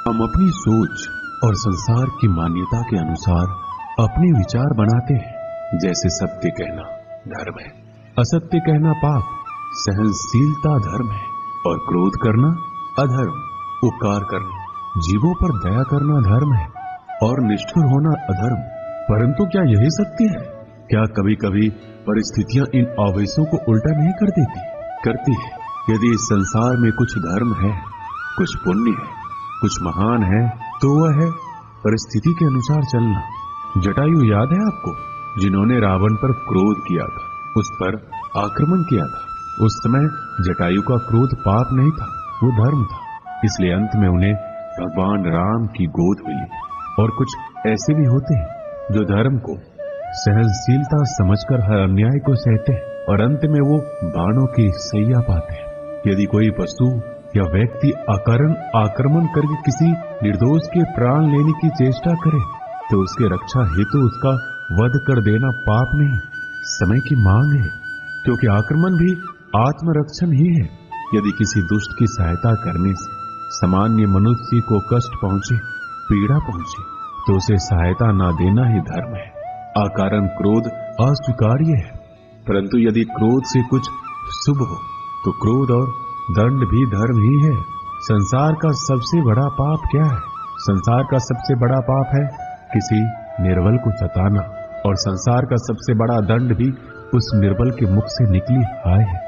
हम अपनी सोच और संसार की मान्यता के अनुसार अपने विचार बनाते हैं। जैसे सत्य कहना धर्म है, असत्य कहना पाप, सहनशीलता धर्म है और क्रोध करना अधर्म, उपकार करना, जीवों पर दया करना धर्म है और निष्ठुर होना अधर्म। परंतु क्या यही सत्य है? क्या कभी कभी परिस्थितियां इन आवेशों को उल्टा नहीं कर देती? करती है। यदि इस संसार में कुछ धर्म है, कुछ पुण्य है, कुछ महान है, तो वह है परिस्थिति के अनुसार चलना। जटायु याद है आपको, जिन्होंने रावण पर क्रोध किया था, उस पर आक्रमण किया था। उस समय जटायु का क्रोध पाप नहीं था, वो धर्म था। इसलिए अंत में उन्हें भगवान राम की गोद मिली। और कुछ ऐसे भी होते हैं जो धर्म को सहनशीलता समझकर हर अन्याय को सहते हैं और अंत में वो बाणों की सैया पाते हैं। यदि कोई पशु या व्यक्ति अकारण आक्रमण करके किसी निर्दोष के प्राण लेने की चेष्टा करे तो उसके रक्षा हेतु उसका वध कर देना पाप नहीं, समय की मांग है। क्योंकि आक्रमण भी आत्मरक्षण ही है। यदि किसी दुष्ट की सहायता करने से सामान्य मनुष्य को कष्ट पहुंचे, पीड़ा पहुंचे, तो उसे सहायता न देना ही धर्म है। अकारण क्रोध अस्वीकार्य है, परंतु यदि क्रोध से कुछ शुभ हो तो क्रोध और दंड भी धर्म ही है। संसार का सबसे बड़ा पाप क्या है? संसार का सबसे बड़ा पाप है किसी निर्बल को सताना, और संसार का सबसे बड़ा दंड भी उस निर्बल के मुख से निकली हाय है।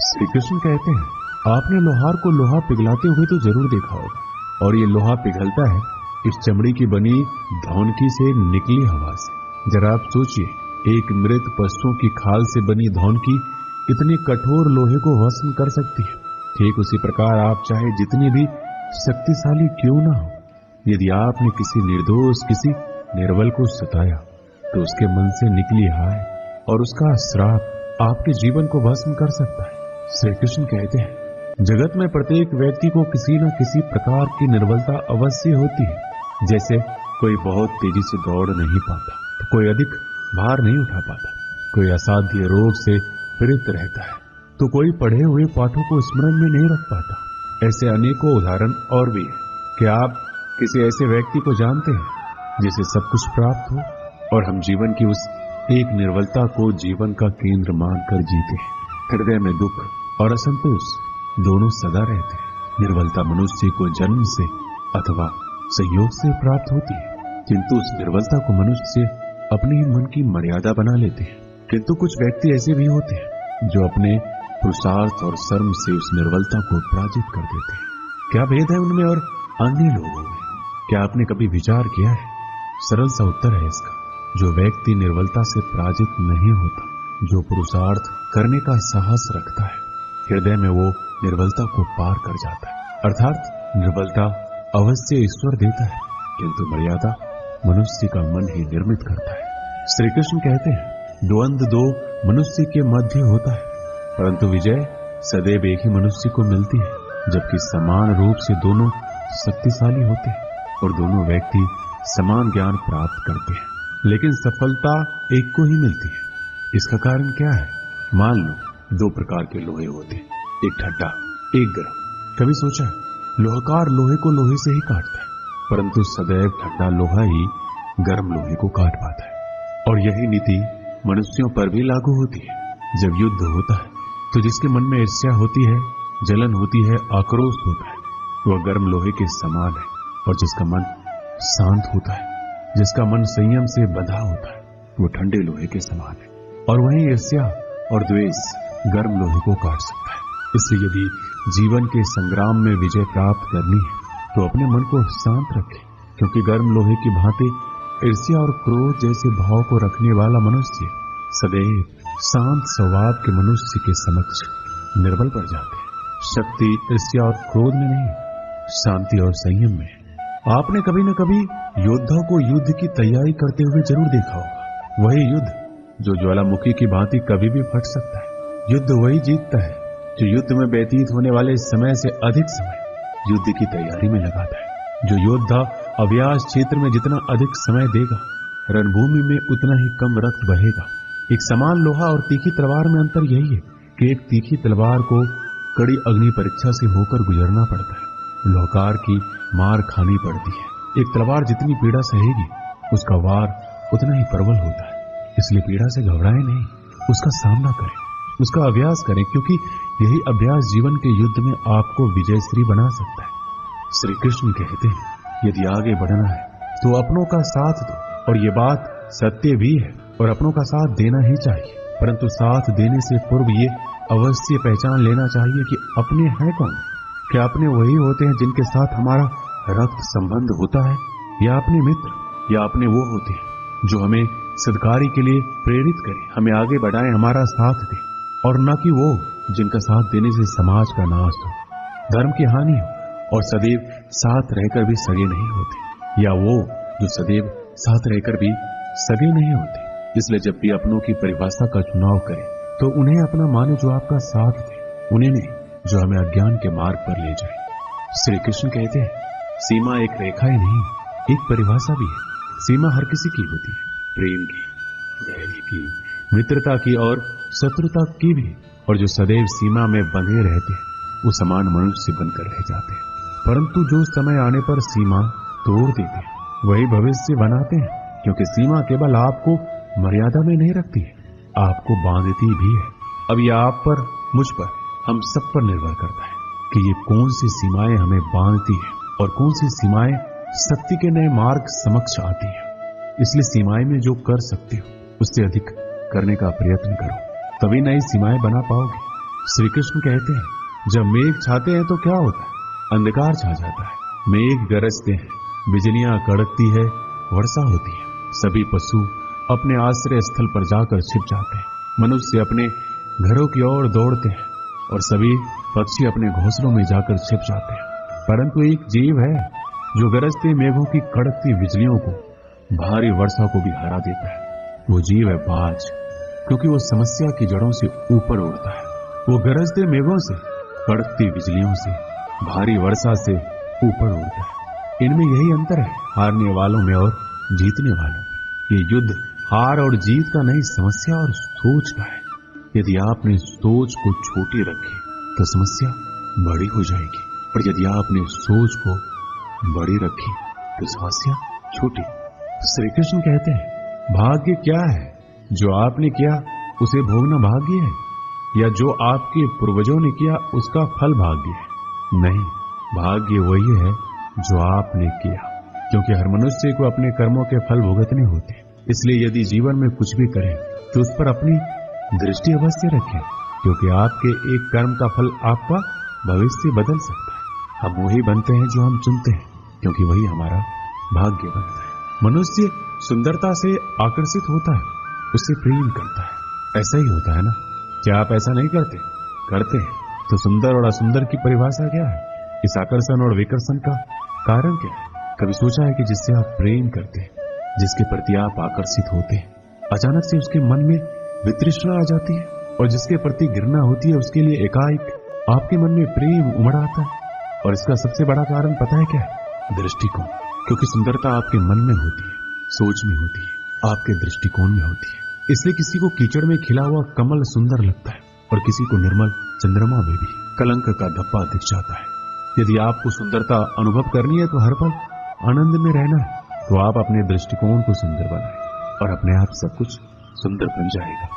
श्री कृष्ण कहते हैं, आपने लोहार को लोहा पिघलाते हुए तो जरूर देखा होगा, और ये लोहा पिघलता है इस चमड़ी की बनी धौनकी से निकली हवा से। जरा आप सोचिए, एक मृत पशुओं की खाल से बनी धौनकी इतने कठोर लोहे को भस्म कर सकती है। ठीक उसी प्रकार आप चाहे जितने भी शक्तिशाली क्यों ना हो, यदि आपने किसी निर्दोष, किसी निर्बल को सताया तो उसके मन से निकली हाय और उसका श्राप आपके जीवन को भस्म कर सकता है। श्री कृष्ण कहते हैं, जगत में प्रत्येक व्यक्ति को किसी न किसी प्रकार की निर्बलता अवश्य होती है। जैसे कोई बहुत तेजी से दौड़ नहीं पाता, तो कोई अधिक भार नहीं उठा पाता, कोई असाध्य रोग से पीड़ित रहता है, तो कोई पढ़े हुए पाठों को स्मरण में नहीं रख पाता। ऐसे अनेकों उदाहरण और भी है। क्या आप किसी ऐसे व्यक्ति को जानते हैं जिसे सब कुछ प्राप्त हो और हम जीवन की उस एक निर्बलता को जीवन का केंद्र मानकर जीते हैं? हृदय में दुख और असंतोष दोनों सदा रहते हैं। निर्बलता मनुष्य को जन्म से अथवा संयोग से प्राप्त होती है, किंतु उस निर्बलता को मनुष्य अपने ही मन की मर्यादा बना लेते हैं। किंतु कुछ व्यक्ति ऐसे भी होते हैं जो अपने पुरुषार्थ और श्रम से उस निर्बलता को पराजित कर देते हैं। क्या भेद है उनमें और अन्य लोगों में? क्या आपने कभी विचार किया है? सरल सा उत्तर है इसका, जो व्यक्ति निर्बलता से पराजित नहीं होता, जो पुरुषार्थ करने का साहस रखता है, हृदय में वो निर्बलता को पार कर जाता है। अर्थात निर्बलता अवश्य ईश्वर देता है, किंतु मर्यादा मनुष्य का मन ही निर्मित करता है। श्री कृष्ण कहते हैं, द्वंद्व दो मनुष्य के मध्य होता है, परंतु विजय सदैव एक ही मनुष्य को मिलती है, जबकि समान रूप से दोनों शक्तिशाली होते हैं और दोनों व्यक्ति समान ज्ञान प्राप्त करते हैं, लेकिन सफलता एक को ही मिलती है। इसका कारण क्या है? मान लो दो प्रकार के लोहे होते हैं, एक ठंडा, एक गर्म। कभी सोचा है, लोहाकार लोहे को लोहे से ही काटता है, परंतु सदैव ठंडा लोहा ही गर्म लोहे को काट पाता है। और यही नीति मनुष्यों पर भी लागू होती है। जब युद्ध होता है तो जिसके मन में ईर्ष्या होती है, जलन होती है, आक्रोश होता है, वह गर्म लोहे के समान है, और जिसका मन शांत होता है, जिसका मन संयम से बंधा होता है, वो ठंडे लोहे के समान है। और वहीं ईर्ष्या और द्वेष गर्म लोहे को काट सकता है। इसलिए यदि जीवन के संग्राम में विजय प्राप्त करनी है तो अपने मन को शांत रखें, क्योंकि गर्म लोहे की भांति ईर्ष्या और क्रोध जैसे भाव को रखने वाला मनुष्य सदैव शांत स्वभाव के मनुष्य के समक्ष निर्बल पड़ जाते हैं। शक्ति ईर्ष्या और क्रोध में नहीं, शांति और संयम में। आपने कभी न कभी योद्धा को युद्ध की तैयारी करते हुए जरूर देखा होगा। वही युद्ध जो ज्वालामुखी की भांति कभी भी फट सकता है। युद्ध वही जीतता है जो युद्ध में व्यतीत होने वाले समय से अधिक समय युद्ध की तैयारी में लगाता है। जो योद्धा अभ्यास क्षेत्र में जितना अधिक समय देगा, रणभूमि में उतना ही कम रक्त बहेगा। एक समान लोहा और तीखी तलवार में अंतर यही है कि एक तीखी तलवार को कड़ी अग्नि परीक्षा से होकर गुजरना पड़ता है, लोहकार की मार खानी पड़ती है। एक तलवार जितनी पीड़ा सहेगी, उसका वार उतना ही प्रबल होता है। इसलिए पीड़ा से घबराएं नहीं, उसका सामना करें, उसका अभ्यास करें, क्योंकि यही अभ्यास जीवन के युद्ध में आपको विजयश्री बना सकता है। श्री कृष्ण कहते हैं, यदि आगे बढ़ना है तो अपनों का साथ दो। और ये बात सत्य भी है, और अपनों का साथ देना ही चाहिए। परंतु साथ देने से पूर्व ये अवश्य पहचान लेना चाहिए कि अपने हैं कौन। क्या अपने वही होते हैं जिनके साथ हमारा रक्त संबंध होता है, या अपने मित्र, या अपने वो होते हैं जो हमें सद्कार्य के लिए प्रेरित करें, हमें आगे बढ़ाएं, हमारा साथ दें, और न कि वो जिनका साथ देने से समाज का नाश हो, धर्म की हानि हो, और सदैव साथ रहकर भी सगे नहीं होते, या वो जो सदैव साथ रहकर भी सगे नहीं होते। इसलिए जब भी अपनों की परिभाषा का चुनाव करें तो उन्हें अपना माने जो आपका साथ दे, उन्हें नहीं जो हमें अज्ञान के मार्ग पर ले जाए। श्री कृष्ण कहते हैं, सीमा एक रेखा ही नहीं, एक परिभाषा भी है। सीमा हर किसी की होती है, प्रेम की, धैर्य की, मित्रता की और शत्रुता की भी। और जो सदैव सीमा में बंधे रहते हैं वो समान मनुष्य बनकर रह जाते हैं। परंतु जो समय आने पर सीमा तोड़ देते हैं वही भविष्य बनाते हैं, क्योंकि सीमा केवल आपको मर्यादा में नहीं रखती है, आपको बांधती भी है। अब ये आप पर, मुझ पर, हम सब पर निर्भर करता है कि ये कौन सी सीमाएं हमें बांधती है और कौन सी सीमाएं शक्ति के नए मार्ग समक्ष आती है। इसलिए सीमाएं में जो कर सकते हो उससे अधिक करने का प्रयत्न करो, तभी नई सीमाएं बना पाओगे। श्री कृष्ण कहते हैं, जब मेघ छाते हैं तो क्या होता है? अंधकार छा जाता है, मेघ गरजते हैं, बिजलियां कड़कती है, वर्षा होती है, सभी पशु अपने आश्रय स्थल पर जाकर छिप जाते हैं, मनुष्य अपने घरों की ओर दौड़ते हैं और सभी पक्षी अपने घोंसलों में जाकर छिप जाते हैं। परंतु एक जीव है जो गरजते मेघों की कड़कती बिजलियों को, भारी वर्षा को भी हरा देता है। वो जीव है बाज, क्योंकि वो समस्या की जड़ों से ऊपर उड़ता है। वो गरजते मेघों से, कड़कती बिजलियों से, भारी वर्षा से ऊपर उड़ता है। इनमें यही अंतर है, हारने वालों में और जीतने वालों में। ये युद्ध हार और जीत का नहीं, समस्या और सोच का है। यदि आपने सोच को छोटी रखी तो समस्या बड़ी हो जाएगी, और यदि आपने सोच को बड़ी रखी तो समस्या छोटी। श्री कृष्ण कहते हैं, भाग्य क्या है? जो आपने किया उसे भोगना भाग्य है, या जो आपके पूर्वजों ने किया उसका फल भाग्य है? नहीं, भाग्य वही है जो आपने किया, क्योंकि हर मनुष्य को अपने कर्मों के फल भुगतने होते हैं। इसलिए यदि जीवन में कुछ भी करें तो उस पर अपनी दृष्टि अवश्य रखें, क्योंकि आपके एक कर्म का फल आपका भविष्य बदल सकता है। हम वही बनते हैं जो हम चुनते हैं, क्योंकि वही हमारा भाग्य बनता है। मनुष्य सुंदरता से आकर्षित होता है, उससे प्रेम करता है। ऐसा ही होता है ना? क्या आप ऐसा नहीं करते? करते हैं। तो सुंदर और असुंदर की परिभाषा क्या है? इस आकर्षण और विकर्षण का कारण क्या है? कभी सोचा है कि जिससे आप प्रेम करते हैं, जिसके प्रति आप आकर्षित होते हैं, अचानक से उसके मन में वितृष्णा आ जाती है, और जिसके प्रति घृणा होती है उसके लिए एकाएक आपके मन में प्रेम उमड़ आता है। और इसका सबसे बड़ा कारण पता है क्या है? दृष्टिकोण। क्योंकि सुंदरता आपके मन में होती है, सोच में होती है, आपके दृष्टिकोण में होती है। इसलिए किसी को कीचड़ में खिला हुआ कमल सुंदर लगता है, और किसी को निर्मल चंद्रमा में भी कलंक का धब्बा दिख जाता है। यदि आपको सुंदरता अनुभव करनी है तो हर पल आनंद में रहना है, तो आप अपने दृष्टिकोण को सुंदर बनाएं और अपने आप सब कुछ सुंदर बन जाएगा।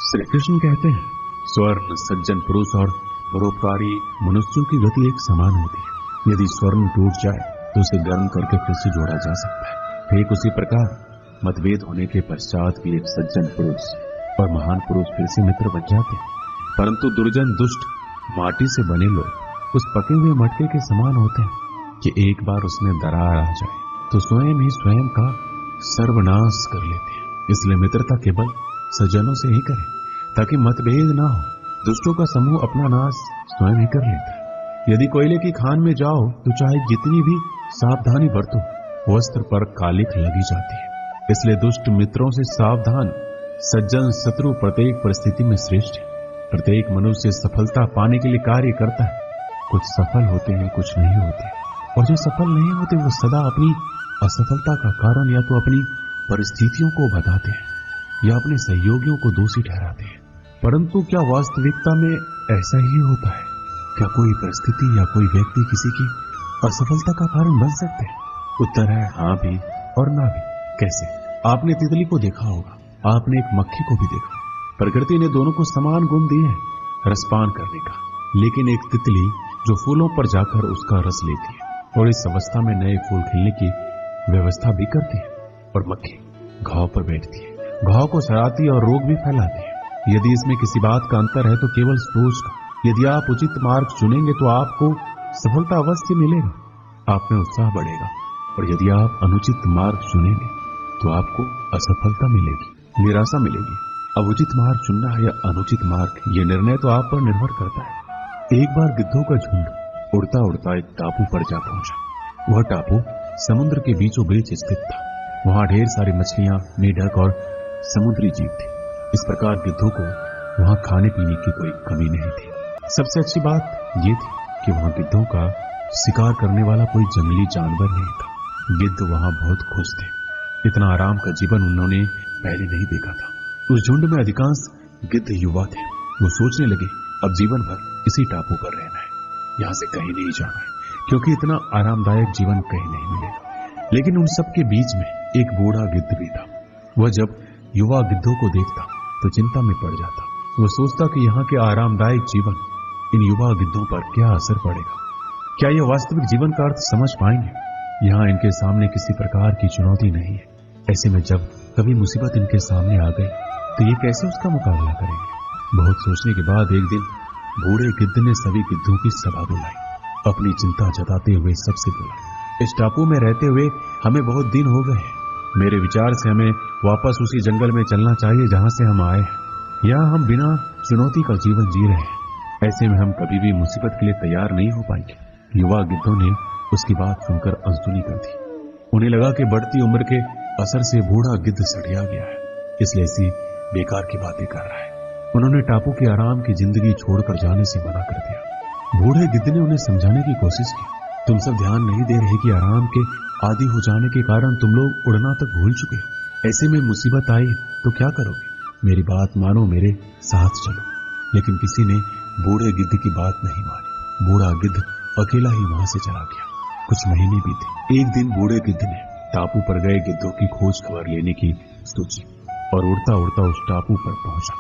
श्री कृष्ण कहते हैं, स्वर्ण, सज्जन पुरुष और परोपकारी मनुष्यों की गति एक समान होती है। यदि स्वर्ण टूट जाए तो उसे गर्म करके फिर से जोड़ा जा सकता है। ठीक उसी प्रकार मतभेद होने के पश्चात भी एक सज्जन पुरुष और महान पुरुष फिर से मित्र बन जाते हैं। परंतु दुर्जन, दुष्ट, माटी से बने लोग उस पके हुए मटके के समान होते हैं कि एक बार उसमें दरार आ जाए तो स्वयं ही स्वयं का सर्वनाश कर लेते हैं। इसलिए मित्रता केवल सज्जनों से ही करें, ताकि मतभेद ना हो। दुष्टों का समूह अपना नाश स्वयं ही कर लेता है। यदि कोयले की खान में जाओ तो चाहे जितनी भी सावधानी बरतो, वस्त्र पर कालिख लगी जाती है। इसलिए दुष्ट मित्रों से सावधान, सज्जन शत्रु प्रत्येक परिस्थिति में श्रेष्ठ है। प्रत्येक मनुष्य सफलता पाने के लिए कार्य करता है। कुछ सफल होते हैं, कुछ नहीं होते, और जो सफल नहीं होते वो सदा अपनी असफलता का कारण या तो अपनी परिस्थितियों को बताते हैं या अपने सहयोगियों को दोषी ठहराते हैं। परंतु क्या वास्तविकता में ऐसा ही होता है? क्या कोई परिस्थिति या कोई व्यक्ति किसी की असफलता का कारण बन सकते हैं? उत्तर है हाँ भी और ना भी। कैसे? आपने तितली को देखा होगा, आपने एक मक्खी को भी देखा। प्रकृति ने दोनों को समान गुण दिए हैं रसपान करने का, लेकिन एक तितली जो फूलों पर जाकर उसका रस लेती है और इस अवस्था में नए फूल खिलने की व्यवस्था भी करती है, और मक्खी घाव पर बैठती है, घाव को सड़ाती है और रोग भी फैलाती है। यदि इसमें किसी बात का अंतर है तो केवल सोच का। यदि आप उचित मार्ग चुनेंगे तो आपको सफलता अवश्य मिलेगा, आप में उत्साह बढ़ेगा, और यदि आप अनुचित मार्ग चुनेंगे तो आपको असफलता मिलेगी, निराशा मिलेगी। अब उचित मार्ग चुनना है या अनुचित मार्ग, ये निर्णय तो आप पर निर्भर करता है। एक बार गिद्धों का झुंड उड़ता उड़ता एक टापू पर जा पहुंचा। वह टापू समुद्र के बीचों बीच स्थित था। वहां ढेर सारी मछलियां, मेढक और समुद्री जीव थे। इस प्रकार गिद्धों को वहां खाने पीने की कोई कमी नहीं थी। सबसे अच्छी बात ये थी कि वहां गिद्धों का शिकार करने वाला कोई जंगली जानवर नहीं था। गिद्ध वहां बहुत खुश थे। इतना आराम का जीवन उन्होंने पहले नहीं देखा था। उस झुंड में अधिकांश गिद्ध युवा थे। वो सोचने लगे अब जीवन भर इसी टापू पर रहना है, यहां से कहीं नहीं जाना है, क्योंकि इतना आरामदायक जीवन कहीं नहीं मिलेगा। लेकिन उन सब के बीच में एक बूढ़ा गिद्ध भी था। वह जब युवा गिद्धों को देखता तो चिंता में पड़ जाता। वह सोचता कि यहाँ के आरामदायक जीवन इन युवा गिद्धों पर क्या असर पड़ेगा, क्या यह वास्तविक जीवन का अर्थ समझ पाएंगे। यहाँ इनके सामने किसी प्रकार की चुनौती नहीं है। ऐसे में जब कभी मुसीबत इनके सामने आ गई तो ये कैसे उसका मुकाबला करेंगे। बहुत सोचने के बाद एक दिन बूढ़े गिद्ध ने सभी गिद्धों की सभा बुलाई। अपनी चिंता जताते हुए सबसे बोला, इस टापू में रहते हुए हमें बहुत दिन हो गए हैं। मेरे विचार से हमें वापस उसी जंगल में चलना चाहिए जहां से हम आए हैं। यहाँ हम बिना चुनौती का जीवन जी रहे हैं। ऐसे में हम कभी भी मुसीबत के लिए तैयार नहीं हो पाएंगे। युवा गिद्धों ने उसकी बात सुनकर अनसुनी कर दी। उन्हें लगा कि बढ़ती उम्र के असर से बूढ़ा गिद्ध सड़िया गया है, इसलिए ऐसी बेकार की बातें कर रहा है। उन्होंने टापू की आराम की जिंदगी छोड़कर जाने से मना कर दिया। बूढ़े गिद्ध ने उन्हें समझाने की कोशिश की, तुम सब ध्यान नहीं दे रहे कि आराम के आदी हो जाने के कारण तुम लोग उड़ना तक भूल चुके हो। ऐसे में मुसीबत आई तो क्या करोगे? मेरी बात मानो, मेरे साथ चलो। लेकिन किसी ने बूढ़े गिद्ध की बात नहीं मानी। बूढ़ा गिद्ध अकेला ही वहां से चला गया। कुछ महीने बीते। एक दिन बूढ़े गिद्ध ने टापू पर गए गिद्धों की खोज खबर लेने की सोची और उड़ता उड़ता उस टापू पर पहुंचा।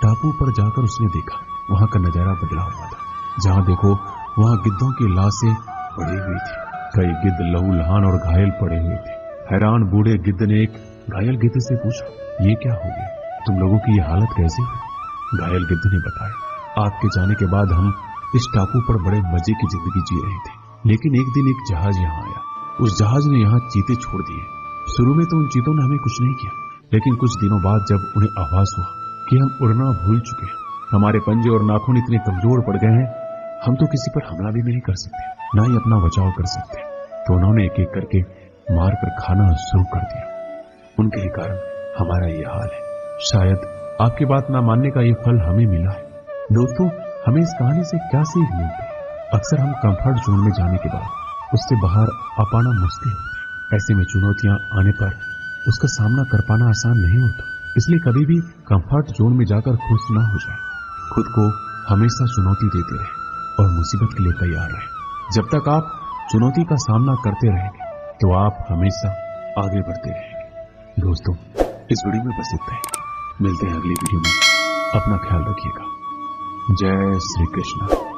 टापू पर जाकर उसने देखा वहां का नजारा बदला हुआ था। जहां देखो वहां गिद्धों की लाशें पड़ी हुई थी। कई गिद्ध लहूलुहान और घायल पड़े हुए थे। हैरान बूढ़े गिद्ध ने एक घायल गिद्ध से पूछा, ये क्या हो गया? तुम लोगों की ये हालत कैसी हुई? घायल गिद्ध ने बताया, आपके जाने के बाद हम इस टापू पर बड़े मजे की जिंदगी जी रहे थे, लेकिन एक दिन एक जहाज यहाँ आया। उस जहाज ने यहाँ चीते छोड़ दिए। शुरू में तो उन चीतों ने हमें कुछ नहीं किया, लेकिन कुछ दिनों बाद जब उन्हें आभास हुआ कि हम उड़ना भूल चुके हैं, हमारे पंजे और नाखून इतने कमजोर पड़ गए हैं, हम तो किसी पर हमला भी नहीं कर सकते, ना ही अपना बचाव कर सकते, तो उन्होंने एक एक करके मार कर खाना शुरू कर दिया। उनके ही कारण हमारा ये हाल है। शायद आपकी बात ना मानने का ये फल हमें मिला है। दोस्तों, हमें इस कहानी से क्या सीख मिलती है? अक्सर हम कंफर्ट जोन में जाने के बाद उससे बाहर आ पाना मुश्किल होता है। ऐसे में चुनौतियां आने पर उसका सामना कर पाना आसान नहीं होता। इसलिए कभी भी कंफर्ट जोन में जाकर खुश ना हो जाए। खुद को हमेशा चुनौती देते रहे और मुसीबत के लिए तैयार रहे। जब तक आप चुनौती का सामना करते रहेंगे तो आप हमेशा आगे बढ़ते रहेंगे। दोस्तों, इस वीडियो में बस इतना ही। मिलते हैं अगली वीडियो में। अपना ख्याल रखिएगा। जय श्री कृष्ण।